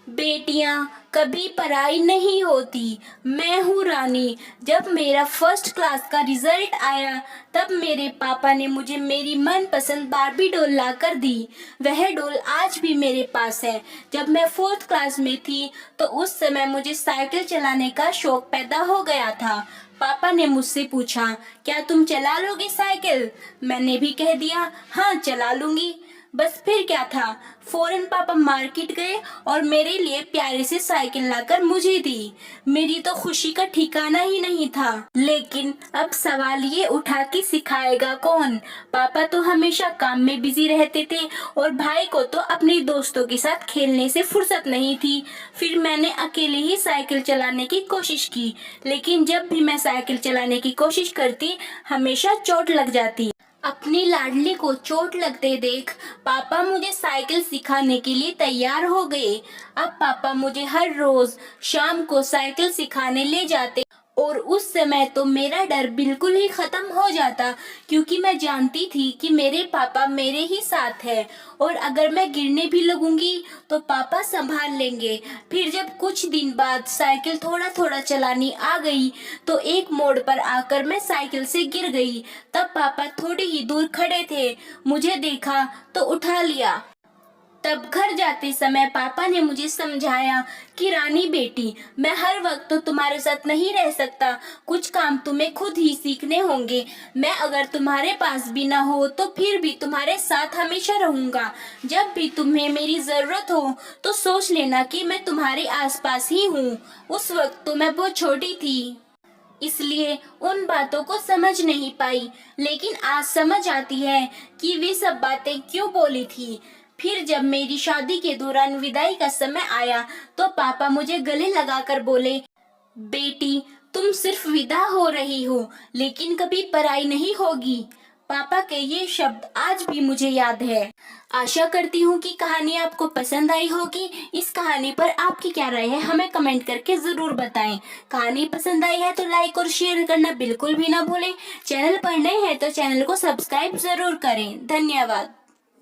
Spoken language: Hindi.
बेटियां कभी पराई नहीं होती। मैं हूँ रानी। जब मेरा फर्स्ट क्लास का रिजल्ट आया तब मेरे पापा ने मुझे मेरी मनपसंद बारबी डॉल ला कर दी। वह डॉल आज भी मेरे पास है। जब मैं फोर्थ क्लास में थी तो उस समय मुझे साइकिल चलाने का शौक पैदा हो गया था। पापा ने मुझसे पूछा, क्या तुम चला लोगे साइकिल? मैंने भी कह दिया, हाँ चला लूंगी। बस फिर क्या था, फौरन पापा मार्केट गए और मेरे लिए प्यारी सी साइकिल लाकर मुझे दी। मेरी तो खुशी का ठिकाना ही नहीं था। लेकिन अब सवाल ये उठा कि सिखाएगा कौन? पापा तो हमेशा काम में बिजी रहते थे और भाई को तो अपने दोस्तों के साथ खेलने से फुर्सत नहीं थी। फिर मैंने अकेले ही साइकिल चलाने की कोशिश की, लेकिन जब भी मैं साइकिल चलाने की कोशिश करती हमेशा चोट लग जाती। अपनी लाडली को चोट लगते देख पापा मुझे साइकिल सिखाने के लिए तैयार हो गए। अब पापा मुझे हर रोज शाम को साइकिल सिखाने ले जाते और उस समय तो मेरा डर बिल्कुल ही खत्म हो जाता, क्योंकि मैं जानती थी कि मेरे पापा मेरे ही साथ है और अगर मैं गिरने भी लगूंगी तो पापा संभाल लेंगे। फिर जब कुछ दिन बाद साइकिल थोड़ा थोड़ा चलानी आ गई तो एक मोड़ पर आकर मैं साइकिल से गिर गई। तब पापा थोड़ी ही दूर खड़े थे, मुझे देखा तो उठा लिया। तब घर जाते समय पापा ने मुझे समझाया कि रानी बेटी, मैं हर वक्त तो तुम्हारे साथ नहीं रह सकता, कुछ काम तुम्हें खुद ही सीखने होंगे। मैं अगर तुम्हारे पास भी ना हो तो फिर भी तुम्हारे साथ हमेशा रहूंगा। जब भी तुम्हें मेरी जरूरत हो तो सोच लेना कि मैं तुम्हारे आसपास ही हूँ। उस वक्त तो मैं बहुत छोटी थी, इसलिए उन बातों को समझ नहीं पाई, लेकिन आज समझ आती है कि वे सब बातें क्यों बोली थी। फिर जब मेरी शादी के दौरान विदाई का समय आया तो पापा मुझे गले लगाकर बोले, बेटी तुम सिर्फ विदा हो रही हो लेकिन कभी पराई नहीं होगी। पापा के ये शब्द आज भी मुझे याद है। आशा करती हूँ कि कहानी आपको पसंद आई होगी। इस कहानी पर आपकी क्या राय है हमें कमेंट करके जरूर बताएं। कहानी पसंद आई है तो लाइक और शेयर करना बिल्कुल भी ना भूलें। चैनल पर नए हैं तो चैनल को सब्सक्राइब जरूर करें। धन्यवाद।